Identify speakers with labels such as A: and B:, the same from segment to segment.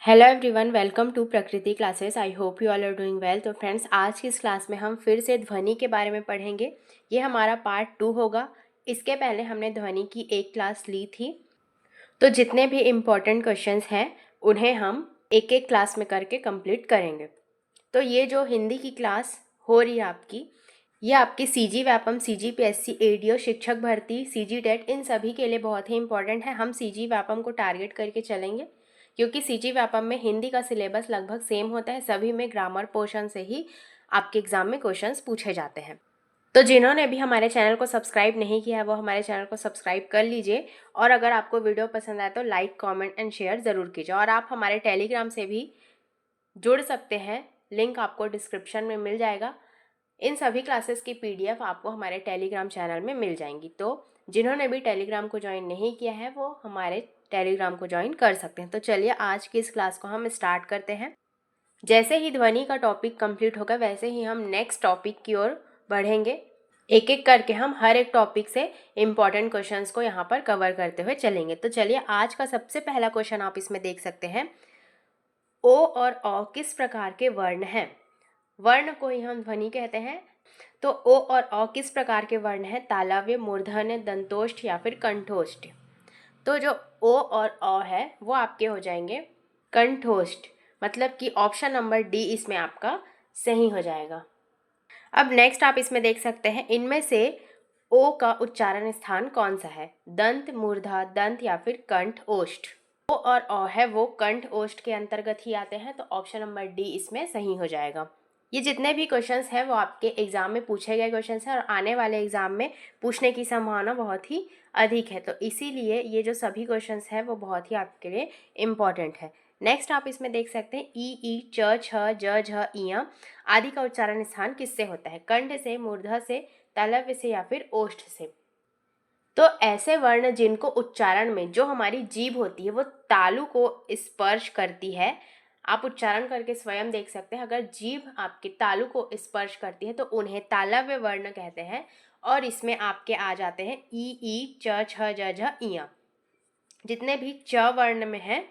A: Hello everyone, welcome to Prakriti classes. I hope you all are doing well. तो friends, आज की इस class में हम फिर से ध्वनि के बारे में पढ़ेंगे। ये हमारा पार्ट 2 होगा। इसके पहले हमने ध्वनि की एक क्लास ली थी, तो जितने भी इम्पॉर्टेंट क्वेश्चंस हैं उन्हें हम एक एक क्लास में करके कंप्लीट करेंगे। तो ये जो हिंदी की क्लास हो रही है आपकी, ये आपकी सीजी व्यापम, सीजीपीएससी, एडीओ, शिक्षक भर्ती, सीजी टेट, इन सभी के लिए बहुत ही इंपॉर्टेंट है। हम सीजी व्यापम को टारगेट करके चलेंगे क्योंकि सीजी व्यापम में हिंदी का सिलेबस लगभग सेम होता है। सभी में ग्रामर पोर्शन से ही आपके एग्जाम में क्वेश्चंस पूछे जाते हैं। तो जिन्होंने भी हमारे चैनल को सब्सक्राइब नहीं किया है वो हमारे चैनल को सब्सक्राइब कर लीजिए, और अगर आपको वीडियो पसंद आए तो लाइक, कमेंट एंड शेयर ज़रूर कीजिए। और आप हमारे टेलीग्राम से भी जुड़ सकते हैं, लिंक आपको डिस्क्रिप्शन में मिल जाएगा। इन सभी क्लासेस की पीडीएफ आपको हमारे टेलीग्राम चैनल में मिल जाएंगी। तो जिन्होंने भी टेलीग्राम को ज्वाइन नहीं किया है वो हमारे टेलीग्राम को ज्वाइन कर सकते हैं। तो चलिए आज की इस क्लास को हम स्टार्ट करते हैं। जैसे ही ध्वनि का टॉपिक कंप्लीट होगा वैसे ही हम नेक्स्ट टॉपिक की ओर बढ़ेंगे। एक एक करके हम हर एक टॉपिक से इम्पॉर्टेंट क्वेश्चंस को यहाँ पर कवर करते हुए चलेंगे। तो चलिए आज का सबसे पहला क्वेश्चन आप इसमें देख सकते हैं। ओ और अ किस प्रकार के वर्ण हैं? वर्ण को ही हम ध्वनि कहते हैं। तो ओ और अ किस प्रकार के वर्ण हैं? तालव्य, मूर्धन्य, दंतोष्ठ या फिर कंठोष्ठ। तो जो ओ और अ है वो आपके हो जाएंगे कंठोष्ठ, मतलब कि ऑप्शन नंबर डी इसमें आपका सही हो जाएगा। अब नेक्स्ट आप इसमें देख सकते हैं, इनमें से ओ का उच्चारण स्थान कौन सा है? दंत, मूर्धा, दंत या फिर कंठ, ओष्ठ। ओ और अ है वो कंठ ओष्ठ के अंतर्गत ही आते हैं, तो ऑप्शन नंबर डी इसमें सही हो जाएगा। ये जितने भी क्वेश्चंस हैं वो आपके एग्जाम में पूछे गए क्वेश्चंस हैं और आने वाले एग्जाम में पूछने की संभावना बहुत ही अधिक है। तो इसीलिए ये जो सभी क्वेश्चंस हैं वो बहुत ही आपके लिए इम्पॉर्टेंट है। नेक्स्ट आप इसमें देख सकते हैं, ई, च, छ, ज, झ, इया आदि का उच्चारण स्थान किससे होता है? कंठ से, मूर्धा से, तालव्य से या फिर ओष्ठ से। तो ऐसे वर्ण जिनको उच्चारण में जो हमारी जीभ होती है वो तालु को स्पर्श करती है, आप उच्चारण करके स्वयं देख सकते हैं। अगर जीभ आपके तालु को स्पर्श करती है तो उन्हें तालव्य वर्ण कहते हैं। और इसमें आपके आ जाते हैं ई, च, छ, ज, झ, इया। जितने भी च वर्ण में हैं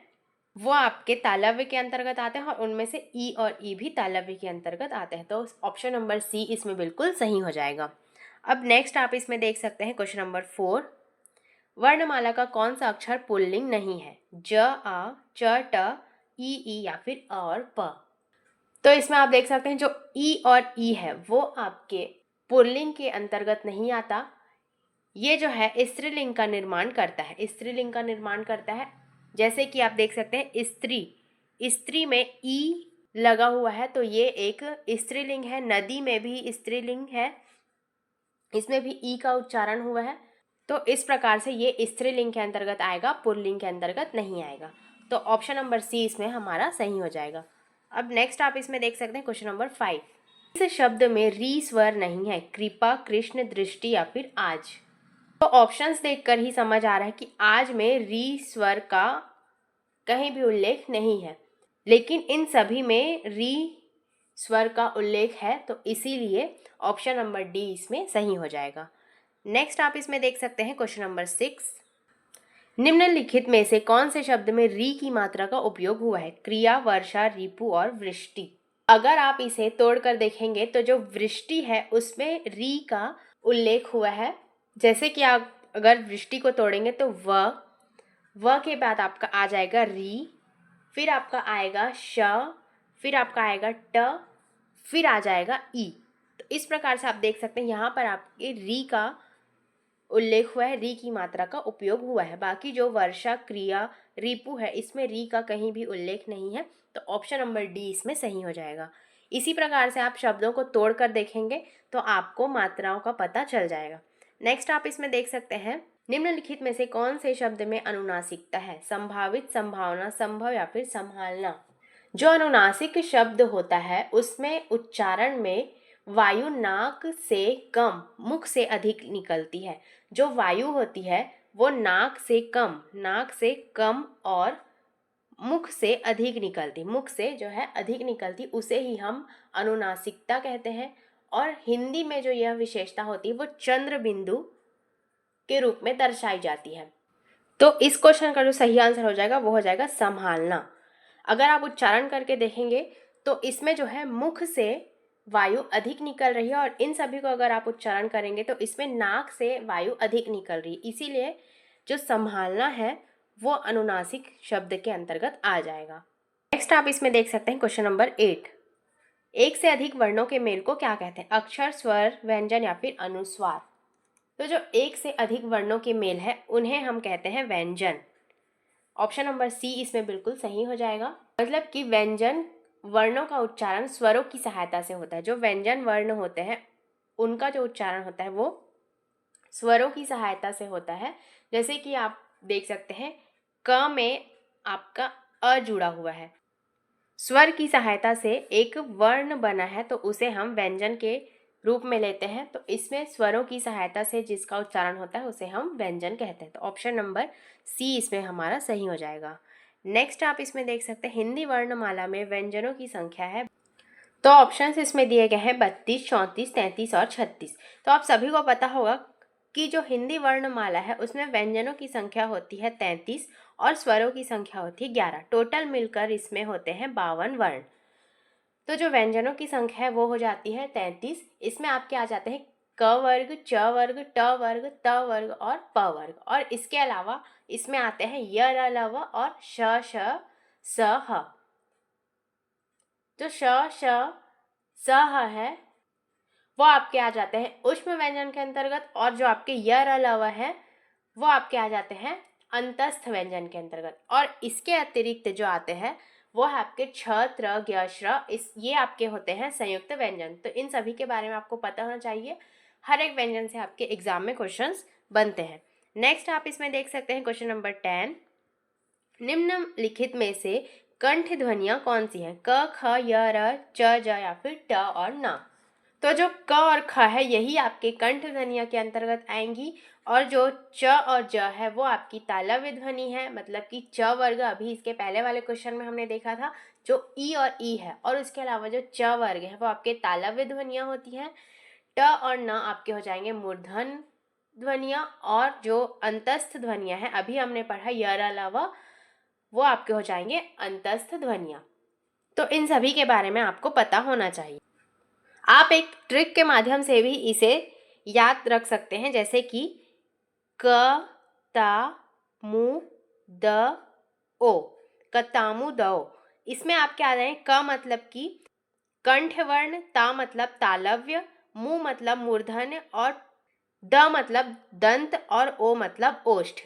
A: वो आपके तालव्य के अंतर्गत आते हैं और उनमें से ई और ई भी तालव्य के अंतर्गत आते हैं। तो ऑप्शन नंबर सी इसमें बिल्कुल सही हो जाएगा। अब नेक्स्ट आप इसमें देख सकते हैं क्वेश्चन नंबर 4। वर्णमाला का कौन सा अक्षर पुल्लिंग नहीं है? ज, आ, च, ट, ई या फिर अ और प। तो इसमें आप देख सकते हैं जो ई और ई है वो आपके पुल्लिंग के अंतर्गत नहीं आता। ये जो है स्त्रीलिंग का निर्माण करता है, स्त्रीलिंग का निर्माण करता है। जैसे कि आप देख सकते हैं स्त्री, स्त्री में ई लगा हुआ है तो ये एक स्त्रीलिंग है। नदी में भी स्त्रीलिंग है, इसमें भी ई का उच्चारण हुआ है। तो इस प्रकार से ये स्त्रीलिंग के अंतर्गत आएगा, पुल्लिंग के अंतर्गत नहीं आएगा। तो ऑप्शन नंबर सी इसमें हमारा सही हो जाएगा। अब नेक्स्ट आप इसमें देख सकते हैं क्वेश्चन नंबर 5। इस शब्द में री स्वर नहीं है? कृपा, कृष्ण, दृष्टि या फिर आज। तो ऑप्शंस देखकर ही समझ आ रहा है कि आज में री स्वर का कहीं भी उल्लेख नहीं है, लेकिन इन सभी में री स्वर का उल्लेख है, तो इसीलिए ऑप्शन नंबर डी इसमें सही हो जाएगा। नेक्स्ट आप इसमें देख सकते हैं क्वेश्चन नंबर 6। निम्नलिखित में से कौन से शब्द में री की मात्रा का उपयोग हुआ है? क्रिया, वर्षा, रिपु और वृष्टि। अगर आप इसे तोड़कर देखेंगे तो जो वृष्टि है उसमें री का उल्लेख हुआ है। जैसे कि आप अगर वृष्टि को तोड़ेंगे तो व के बाद आपका आ जाएगा री, फिर आपका आएगा श, फिर आपका आएगा ट, फिर आ जाएगा ई। तो इस प्रकार से आप देख सकते हैं यहाँ पर आपके री का उल्लेख हुआ है, री की मात्रा का उपयोग हुआ है। बाकी जो वर्षा, क्रिया, रिपु है इसमें री का कहीं भी उल्लेख नहीं है, तो ऑप्शन नंबर डी इसमें सही हो जाएगा। इसी प्रकार से आप शब्दों को तोड़कर देखेंगे तो आपको मात्राओं का पता चल जाएगा। नेक्स्ट आप इसमें देख सकते हैं, निम्नलिखित में से कौन से शब्द में अनुनासिकता है? संभावित, संभावना, संभव या फिर संभालना। जो अनुनासिक शब्द होता है उसमें उच्चारण में वायु नाक से कम, मुख से अधिक निकलती है। जो वायु होती है वो नाक से कम और मुख से अधिक निकलती, मुख से जो है अधिक निकलती, उसे ही हम अनुनासिकता कहते हैं। और हिंदी में जो यह विशेषता होती है वो चंद्र बिंदु के रूप में दर्शाई जाती है। तो इस क्वेश्चन का जो सही आंसर हो जाएगा वो हो जाएगा संभालना। अगर आप उच्चारण करके देखेंगे तो इसमें जो है मुख से वायु अधिक निकल रही है, और इन सभी को अगर आप उच्चारण करेंगे तो इसमें नाक से वायु अधिक निकल रही है, इसीलिए जो संभालना है वो अनुनासिक शब्द के अंतर्गत आ जाएगा। नेक्स्ट आप इसमें देख सकते हैं क्वेश्चन नंबर 8, एक से अधिक वर्णों के मेल को क्या कहते हैं? अक्षर, स्वर, व्यंजन या फिर अनुस्वार। तो जो एक से अधिक वर्णों के मेल है उन्हें हम कहते हैं व्यंजन। ऑप्शन नंबर सी इसमें बिल्कुल सही हो जाएगा। मतलब कि व्यंजन वर्णों का उच्चारण स्वरों की सहायता से होता है। जो व्यंजन वर्ण होते हैं उनका जो उच्चारण होता है वो स्वरों की सहायता से होता है। जैसे कि आप देख सकते हैं क में आपका अ जुड़ा हुआ है, स्वर की सहायता से एक वर्ण बना है तो उसे हम व्यंजन के रूप में लेते हैं। तो इसमें स्वरों की सहायता से जिसका उच्चारण होता है उसे हम व्यंजन कहते हैं। तो ऑप्शन नंबर सी इसमें हमारा सही हो जाएगा। नेक्स्ट आप इसमें देख सकते हैं हिंदी वर्णमाला में व्यंजनों की संख्या है। तो ऑप्शंस इसमें दिए गए हैं 32, 34, 33 और 36। तो आप सभी को पता होगा कि जो हिंदी वर्णमाला है उसमें व्यंजनों की संख्या होती है 33 और स्वरों की संख्या होती है 11। टोटल मिलकर इसमें होते हैं 52 वर्ण। तो जो व्यंजनों की संख्या है वो हो जाती है 33। इसमें आपके आ जाते हैं क वर्ग, च वर्ग, ट वर्ग, त वर्ग और प वर्ग, और इसके अलावा इसमें आते हैं य, र, ल, व और श, श, स, ह। जो श, श, स, ह है वो आपके आ जाते हैं ऊष्म व्यंजन के अंतर्गत, और जो आपके य, र, ल, व है वो आपके आ जाते हैं अंतस्थ व्यंजन के अंतर्गत। और इसके अतिरिक्त जो आते हैं वो है आपके छ, त्र, ज्ञ, श्र, ये आपके होते हैं संयुक्त व्यंजन। तो इन सभी के बारे में आपको पता होना चाहिए। हर एक व्यंजन से आपके एग्जाम में क्वेश्चंस बनते हैं। नेक्स्ट आप इसमें देख सकते हैं क्वेश्चन नंबर 10, निम्नलिखित में से कंठ ध्वनियां कौन सी हैं? क, ख, य, र, च, ज या फिर ट और न। तो जो क और ख है यही आपके कंठ ध्वनिया के अंतर्गत आएंगी, और जो च और ज है वो आपकी तालव्य ध्वनि है। मतलब कि च वर्ग अभी इसके पहले वाले क्वेश्चन में हमने देखा था जो ई और ई है, और उसके अलावा जो च वर्ग है वो आपके तालव्य ध्वनियाँ होती हैं। ट और न आपके हो जाएंगे मूर्धन ध्वनियाँ, और जो अंतस्थ ध्वनियाँ हैं अभी हमने पढ़ा य, र, ल, व, वो आपके हो जाएंगे अंतस्थ ध्वनियाँ। तो इन सभी के बारे में आपको पता होना चाहिए। आप एक ट्रिक के माध्यम से भी इसे याद रख सकते हैं, जैसे कि क, ता, मु, द, ओ, कतामु दओ। इसमें आप क्या आ जाए, क मतलब कि कंठ वर्ण, ता मतलब तालव्य, मु मतलब मूर्धन्य और द मतलब दंत और ओ मतलब ओष्ठ।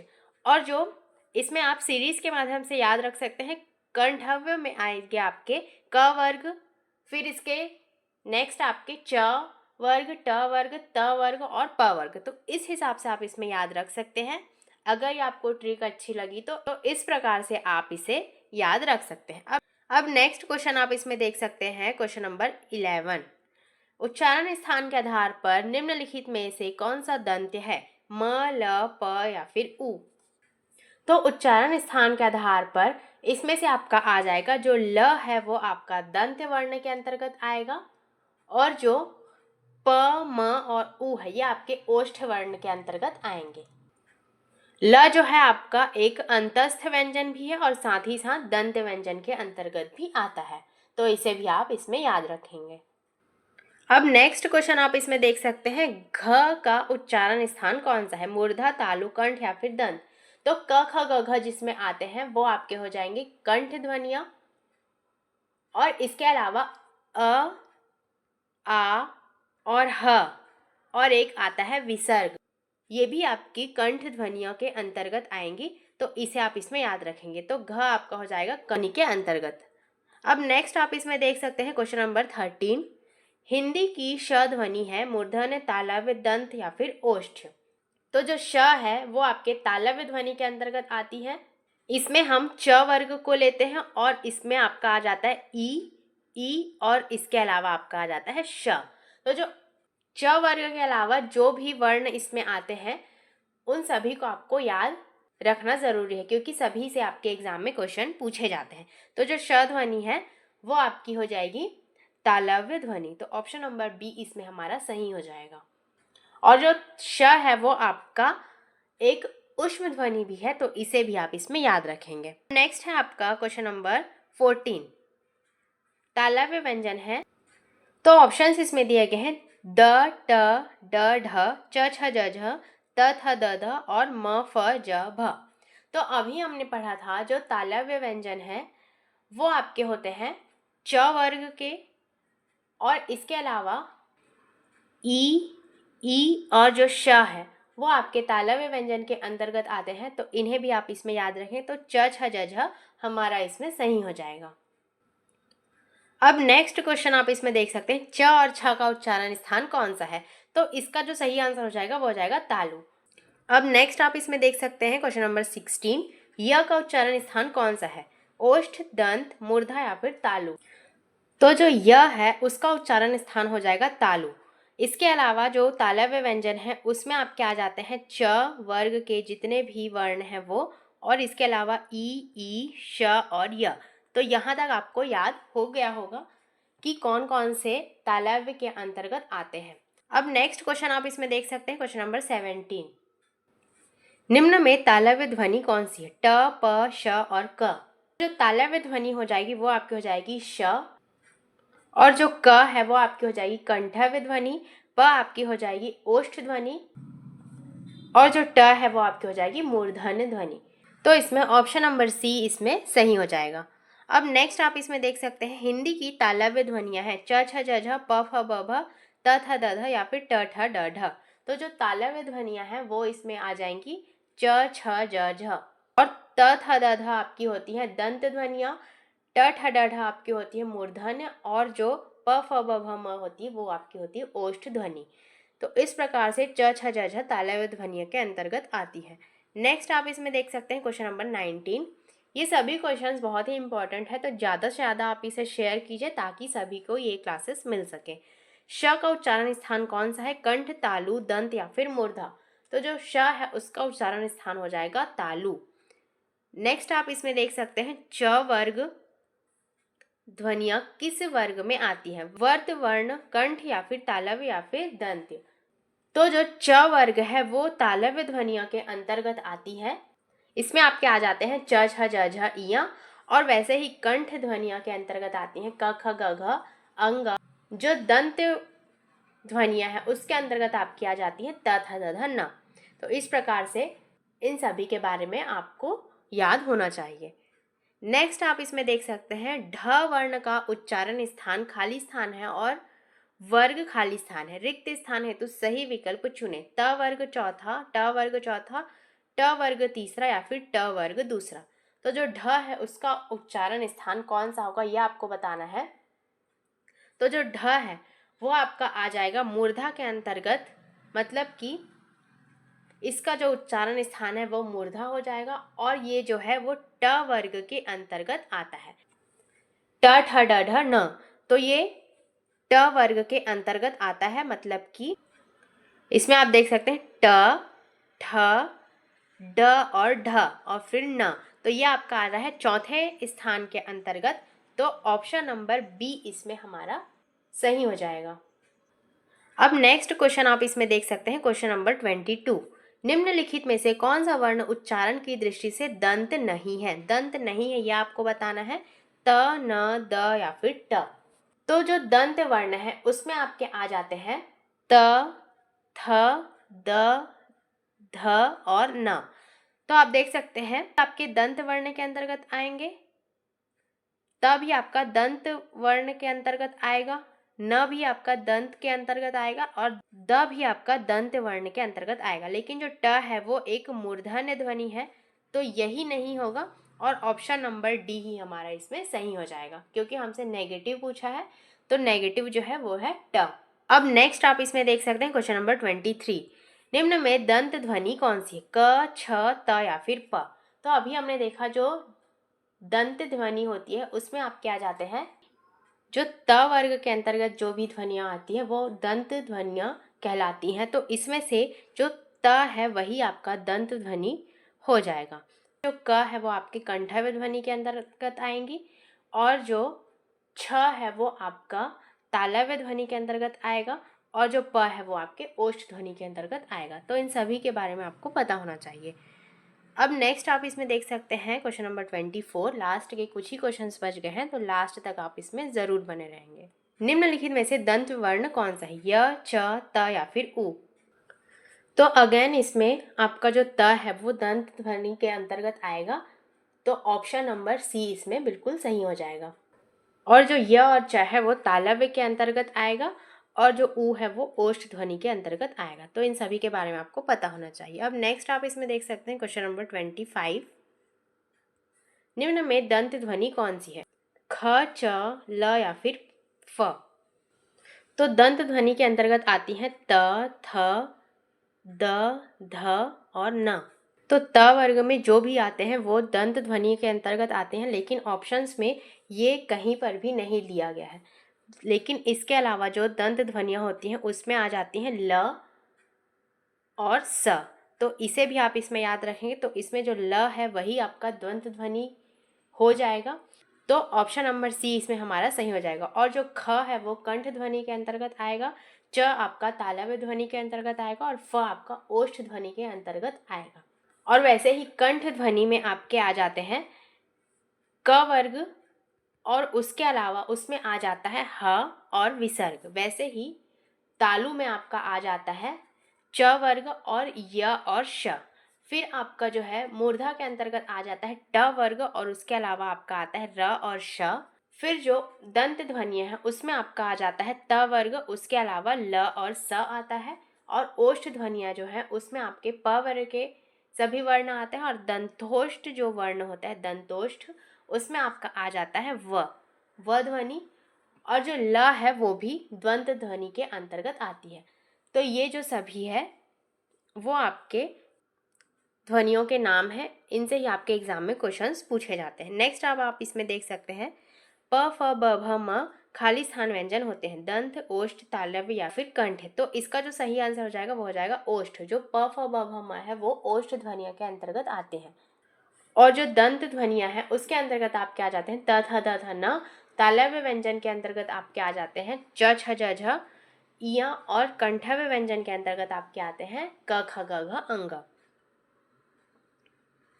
A: और जो इसमें आप सीरीज के माध्यम से याद रख सकते हैं, कंठव्य में आएंगे आपके क वर्ग, फिर इसके नेक्स्ट आपके च वर्ग, ट वर्ग, त वर्ग और प वर्ग। तो इस हिसाब से आप इसमें याद रख सकते हैं। अगर ये आपको ट्रिक अच्छी लगी तो इस प्रकार से आप इसे याद रख सकते हैं। अब नेक्स्ट क्वेश्चन आप इसमें देख सकते हैं क्वेश्चन नंबर 11, उच्चारण स्थान के आधार पर निम्नलिखित में से कौन सा दंत्य है? म, ल, प या फिर उ। तो उच्चारण स्थान के आधार पर इसमें से आपका आ जाएगा जो ल है वो आपका दंत्य वर्ण के अंतर्गत आएगा, और जो प, म और उ है ये आपके ओष्ठ वर्ण के अंतर्गत आएंगे। ल जो है आपका एक अंतस्थ व्यंजन भी है और साथ ही साथ दंत व्यंजन के अंतर्गत भी आता है, तो इसे भी आप इसमें याद रखेंगे। अब नेक्स्ट क्वेश्चन आप इसमें देख सकते हैं, घ का उच्चारण स्थान कौन सा है? मूर्धा, तालु, कंठ या फिर दंत। तो क, ख, ग, घ जिसमें आते हैं वो आपके हो जाएंगे कंठ ध्वनियां, और इसके अलावा अ, आ और ह और एक आता है विसर्ग, ये भी आपकी कंठ ध्वनियों के अंतर्गत आएंगी। तो इसे आप इसमें याद रखेंगे। तो घ आपका हो जाएगा कनि के अंतर्गत। अब नेक्स्ट आप इसमें देख सकते हैं क्वेश्चन नंबर 13, हिंदी की श ध्वनि है मूर्धन्य, तालव्य, दंत या फिर ओष्ठ। तो जो श है वो आपके तालव्य ध्वनि के अंतर्गत आती है। इसमें हम च वर्ग को लेते हैं और इसमें आपका आ जाता है ई और इसके अलावा आपका आ जाता है श। तो जो च वर्ग के अलावा जो भी वर्ण इसमें आते हैं उन सभी को आपको याद रखना जरूरी है, क्योंकि सभी से आपके एग्जाम में क्वेश्चन पूछे जाते हैं। तो जो श ध्वनि है वो आपकी हो जाएगी तालव्य ध्वनि। तो ऑप्शन नंबर बी इसमें हमारा सही हो जाएगा। और जो श है वो आपका एक ऊष्म ध्वनि भी है, तो इसे भी आप इसमें याद रखेंगे। नेक्स्ट है आपका क्वेश्चन नंबर 14 तालव्य व्यंजन है। तो ऑप्शंस इसमें दिए गए हैं द, ट, ड, ढ, च, छ, ज, झ, त, थ, द, ध और म, फ, ज, भ। तो अभी हमने पढ़ा था जो तालव्य व्यंजन है वो आपके होते हैं च वर्ग के, और इसके अलावा ई और जो श है वो आपके तालव्य व्यंजन के अंतर्गत आते हैं। तो इन्हें भी आप इसमें याद रखें। तो च, छ, ज, झ हमारा इसमें सही हो जाएगा। अब नेक्स्ट क्वेश्चन आप इसमें देख सकते हैं, च और छ का उच्चारण स्थान कौन सा है। तो इसका जो सही आंसर हो जाएगा वो हो जाएगा तालु। अब नेक्स्ट आप इसमें देख सकते हैं क्वेश्चन नंबर 16, य का उच्चारण स्थान कौन सा है, ओष्ठ, दंत, मूर्धा या फिर तालु। तो जो य है उसका उच्चारण स्थान हो जाएगा तालु। इसके अलावा जो तालव्य व्यंजन है उसमें आपके आ जाते हैं च वर्ग के जितने भी वर्ण हैं वो, और इसके अलावा ई, श और य। तो यहाँ तक आपको याद हो गया होगा कि कौन कौन से तालव्य के अंतर्गत आते हैं। अब नेक्स्ट क्वेश्चन आप इसमें देख सकते हैं क्वेश्चन नंबर 17, निम्न में तालव्य ध्वनि कौन सी है, ट, प, श और क। जो तालव्य ध्वनि हो जाएगी वो आपकी हो जाएगी श, और जो क है वो आपकी हो जाएगी कंठव्य ध्वनि, प आपकी हो जाएगी ओष्ठ ध्वनि, और जो ट है वो आपकी हो जाएगी मूर्धन्य ध्वनि। तो इसमें ऑप्शन नंबर सी इसमें सही हो जाएगा। अब नेक्स्ट आप इसमें देख सकते हैं हिंदी की तालव्य ध्वनियां हैं च, छ, ज, झ, प, फ, ब, भ, त, थ, द, ध या फिर ट, ठ, ड, ढ। तो जो तालव्य ध्वनियां हैं वो इसमें आ जाएंगी च, छ, ज, झ, और त, थ, द, ध आपकी होती है दंत ध्वनियां, ट, ठ, ड, ढ आपकी होती है मूर्धन्य, और जो प, फ, ब, भ, म होती है वो आपकी होती है ओष्ठ ध्वनि। तो इस प्रकार से च, छ, ज, झ तालव्य ध्वनियों के अंतर्गत आती है। नेक्स्ट आप इसमें देख सकते हैं क्वेश्चन नंबर 19। ये सभी क्वेश्चंस बहुत ही इंपॉर्टेंट है, तो ज़्यादा से ज़्यादा आप इसे शेयर कीजिए ताकि सभी को ये क्लासेस मिल सके। श का उच्चारण स्थान कौन सा है, कंठ, तालु, दंत या फिर मूर्धा। तो जो श है उसका उच्चारण स्थान हो जाएगा तालु। नेक्स्ट आप इसमें देख सकते हैं च वर्ग ध्वनियां किस वर्ग में आती है, वर्त, वर्ण, कंठ या फिर तालव्य या फिर दंत। तो जो च वर्ग है वो तालव्य ध्वनियों के अंतर्गत आती है। इसमें आपके आ जाते हैं च, छ, ज, झ, इया, और वैसे ही कंठ ध्वनियों के अंतर्गत आती हैं क, ख, ग, घ, अंग। जो दंत ध्वनियां हैं उसके अंतर्गत आपकी आ जाती हैं त, थ, द, ध, न। तो इस प्रकार से इन सभी के बारे में आपको याद होना चाहिए। नेक्स्ट आप इसमें देख सकते हैं ढ वर्ण का उच्चारण स्थान खाली स्थान है और वर्ग खाली स्थान है। रिक्त स्थान हेतु सही विकल्प चुने, त वर्ग चौथा, ट वर्ग चौथा, ट वर्ग तीसरा या फिर ट वर्ग दूसरा। तो जो ढ है उसका उच्चारण स्थान कौन सा होगा यह आपको बताना है। तो जो ढ है वो आपका आ जाएगा मूर्धा के अंतर्गत, मतलब कि इसका जो उच्चारण स्थान है वो मूर्धा हो जाएगा, और ये जो है वो ट वर्ग के अंतर्गत आता है। ट, ठ, ड, ढ, न। तो ये ट वर्ग के अंतर्गत आता है, मतलब कि इसमें आप देख सकते हैं ट, ठ, ड और ढ और फिर न। तो ये आपका आ रहा है चौथे स्थान के अंतर्गत। तो ऑप्शन नंबर बी इसमें हमारा सही हो जाएगा। अब नेक्स्ट क्वेश्चन आप इसमें देख सकते हैं क्वेश्चन नंबर 22, निम्नलिखित में से कौन सा वर्ण उच्चारण की दृष्टि से दंत नहीं है। दंत नहीं है यह आपको बताना है, त, न, द या फिर ट। तो जो दंत वर्ण है उसमें आपके आ जाते हैं त, थ, द, ध और न। तो आप देख सकते हैं आपके दंत वर्ण के अंतर्गत आएंगे, त भी आपका दंत वर्ण के अंतर्गत आएगा, न भी आपका दंत के अंतर्गत आएगा, और द भी आपका दंत वर्ण के अंतर्गत आएगा। लेकिन जो ट है वो एक मूर्धन्य ध्वनि है, तो यही नहीं होगा, और ऑप्शन नंबर डी ही हमारा इसमें सही हो जाएगा, क्योंकि हमसे नेगेटिव पूछा है। तो नेगेटिव जो है वो है ट। अब नेक्स्ट आप इसमें देख सकते हैं क्वेश्चन नंबर 23, निम्न में दंत ध्वनि कौन सी है, क, छ, त या फिर प। तो अभी हमने देखा जो दंत ध्वनि होती है उसमें आप क्या जाते हैं, जो त वर्ग के अंतर्गत जो भी ध्वनियाँ आती है वो दंत ध्वनियाँ कहलाती हैं। तो इसमें से जो त है वही आपका दंत ध्वनि हो जाएगा। जो क है वो आपके कंठव्य ध्वनि के अंतर्गत आएंगी, और जो छ है वो आपका तालव्य ध्वनि के अंतर्गत आएगा, और जो प है वो आपके ओष्ठ ध्वनि के अंतर्गत आएगा। तो इन सभी के बारे में आपको पता होना चाहिए। अब नेक्स्ट आप इसमें देख सकते हैं क्वेश्चन नंबर 24। लास्ट के कुछ ही क्वेश्चंस बच गए हैं, तो लास्ट तक आप इसमें ज़रूर बने रहेंगे। निम्नलिखित में से दंत वर्ण कौन सा है, य, च, त या फिर उ। तो अगेन इसमें आपका जो त है वो दंत ध्वनि के अंतर्गत आएगा, तो ऑप्शन नंबर सी इसमें बिल्कुल सही हो जाएगा। और जो य और च है वो तालव्य के अंतर्गत आएगा, और जो ऊ है वो ओष्ठ ध्वनि के अंतर्गत आएगा। तो इन सभी के बारे में आपको पता होना चाहिए। अब नेक्स्ट आप इसमें देख सकते हैं क्वेश्चन नंबर 25। निम्न में दंत ध्वनि कौन सी है, ख, च, ल या फिर फ। तो दंत ध्वनि के अंतर्गत आती हैं त, थ, द, ध और न। तो त वर्ग में जो भी आते हैं वो दंत ध्वनि के अंतर्गत आते हैं, लेकिन ऑप्शंस में ये कहीं पर भी नहीं लिया गया है। लेकिन इसके अलावा जो दंत ध्वनियाँ होती हैं उसमें आ जाती हैं ल और स। तो इसे भी आप इसमें याद रखेंगे, तो इसमें जो ल है वही आपका दंत ध्वनि हो जाएगा। तो ऑप्शन नंबर सी इसमें हमारा सही हो जाएगा। और जो ख है वो कंठ ध्वनि के अंतर्गत आएगा, च आपका तालव्य ध्वनि के अंतर्गत आएगा और फ आपका ओष्ठ ध्वनि के अंतर्गत आएगा। और वैसे ही कंठ ध्वनि में आपके आ जाते हैं क वर्ग, और उसके अलावा उसमें आ जाता है ह और विसर्ग। वैसे ही तालु में आपका आ जाता है च वर्ग और य और श। फिर आपका जो है मूर्धा के अंतर्गत आ जाता है ट वर्ग, और उसके अलावा आपका आता है र और श। फिर जो दंत ध्वनियाँ हैं उसमें आपका आ जाता है त वर्ग, उसके अलावा ल और स आता है। और ओष्ठ ध्वनियाँ जो है उसमें आपके प वर्ग के सभी वर्ण आते हैं, और दंतोष्ठ जो वर्ण होता है दंतोष्ठ, उसमें आपका आ जाता है व ध्वनि। और जो ल है वो भी द्वंद ध्वनि के अंतर्गत आती है। तो ये जो सभी है वो आपके ध्वनियों के नाम हैं, इनसे ही आपके एग्जाम में क्वेश्चंस पूछे जाते हैं। नेक्स्ट अब आप इसमें देख सकते हैं प, फ, ब, भ, म खाली स्थान व्यंजन होते हैं, दंत, ओष्ठ, तालव्य या फिर कंठ। तो इसका जो सही आंसर हो जाएगा वो हो जाएगा ओष्ठ। जो प, फ, ब, भ, म है वो ओष्ठ ध्वनियों के अंतर्गत आते हैं। और जो दंत ध्वनियाँ हैं उसके अंतर्गत आपके आ जाते हैं त, थ, द, ध, न। तालव्य व्यंजन के अंतर्गत आपके आ जाते हैं च, छ, ज, झ, य। और कंठव्य व्यंजन के अंतर्गत आपके आते हैं क, ख, ग, घ, अंग।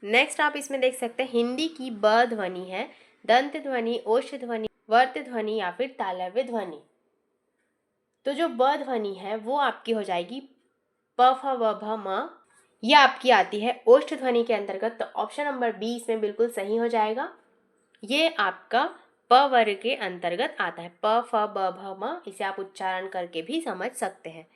A: नेक्स्ट आप इसमें देख सकते हैं हिंदी की ब ध्वनि है दंत ध्वनि, ओष्ठ ध्वनि, वर्त ध्वनि या फिर तालव्य ध्वनि। तो जो ब ध्वनि है वो आपकी हो जाएगी प, फ, ब, भ, म। यह आपकी आती है ओष्ठ ध्वनि के अंतर्गत। तो ऑप्शन नंबर बी इसमें बिल्कुल सही हो जाएगा। ये आपका प वर्ग के अंतर्गत आता है, प, फ, ब, भ, म। इसे आप उच्चारण करके भी समझ सकते हैं।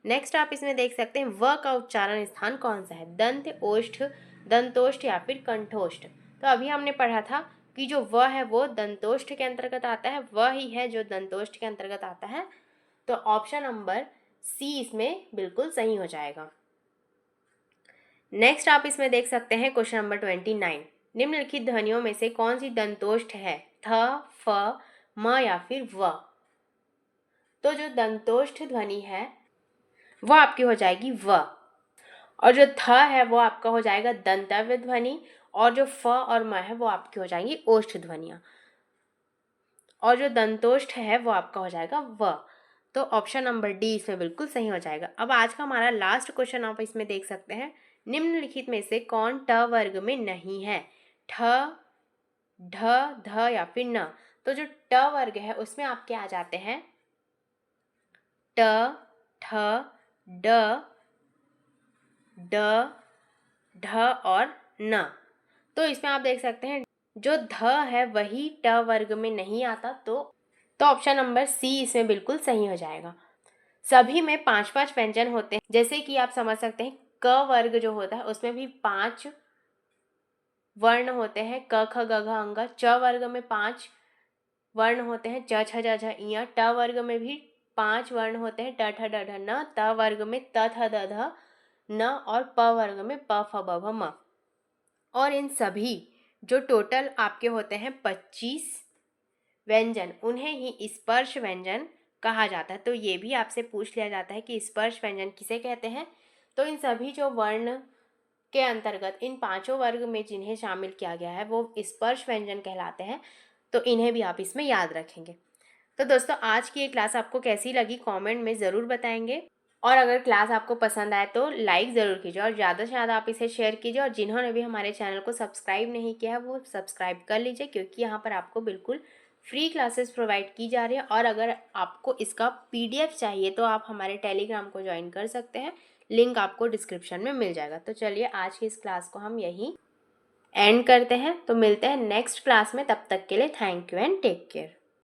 A: नेक्स्ट आप इसमें देख सकते हैं व का उच्चारण स्थान कौन सा है, दंत, ओष्ठ, दंतोष्ठ या फिर कंठोष्ठ। तो अभी हमने पढ़ा था कि जो व है वो दंतोष्ठ के अंतर्गत आता है, वह ही है जो दंतोष्ठ के अंतर्गत आता है। तो ऑप्शन नंबर सी इसमें बिल्कुल सही हो जाएगा। नेक्स्ट आप इसमें देख सकते हैं क्वेश्चन नंबर 29। निम्नलिखित ध्वनियों में से कौन सी दंतोष्ठ है, थ, फ, म या फिर व। तो जो दंतोष्ठ ध्वनि है वो आपकी हो जाएगी व। और जो थ है वो आपका हो जाएगा दंतव्य ध्वनि, और जो फ और म है वो आपकी हो जाएंगी ओष्ठ ध्वनियाँ। और जो दंतोष्ठ है वो आपका हो जाएगा व। तो ऑप्शन नंबर डी इसमें बिल्कुल सही हो जाएगा। अब आज का हमारा लास्ट क्वेश्चन आप इसमें देख सकते हैं निम्नलिखित में से कौन ट वर्ग में नहीं है, ठ, ढ, ध या फिर न। तो जो ट वर्ग है उसमें आपके आ जाते हैं ट, ठ, ड, ड, ढ और न। तो इसमें आप देख सकते हैं जो ध है वही ट वर्ग में नहीं आता। तो ऑप्शन नंबर सी इसमें बिल्कुल सही हो जाएगा। सभी में 5-5 व्यंजन होते हैं, जैसे कि आप समझ सकते हैं क वर्ग जो होता है उसमें भी 5 वर्ण होते हैं, क, ख, ग, घ, अंग। च वर्ग में 5 वर्ण होते हैं, च, छ, ज, झ, ञ। ट वर्ग में भी 5 वर्ण होते हैं, ट, ठ, ड, ढ, न। त वर्ग में त, थ, द, ध, न। और प वर्ग में प, फ, ब, भ, म। और इन सभी जो टोटल आपके होते हैं 25 व्यंजन, उन्हें ही स्पर्श व्यंजन कहा जाता है। तो ये भी आपसे पूछ लिया जाता है कि स्पर्श व्यंजन किसे कहते हैं। तो इन सभी जो वर्ण के अंतर्गत इन 5 वर्ग में जिन्हें शामिल किया गया है वो स्पर्श व्यंजन कहलाते हैं। तो इन्हें भी आप इसमें याद रखेंगे। तो दोस्तों आज की ये क्लास आपको कैसी लगी कमेंट में ज़रूर बताएंगे। और अगर क्लास आपको पसंद आए तो लाइक ज़रूर कीजिए और ज़्यादा से ज़्यादा आप इसे शेयर कीजिए, और जिन्होंने भी हमारे चैनल को सब्सक्राइब नहीं किया है वो सब्सक्राइब कर लीजिए, क्योंकि यहाँ पर आपको बिल्कुल फ्री क्लासेस प्रोवाइड की जा रही है। और अगर आपको इसका PDF चाहिए तो आप हमारे टेलीग्राम को ज्वाइन कर सकते हैं, लिंक आपको डिस्क्रिप्शन में मिल जाएगा। तो चलिए आज की इस क्लास को हम यहीं एंड करते हैं, तो मिलते हैं नेक्स्ट क्लास में। तब तक के लिए thank you and take care.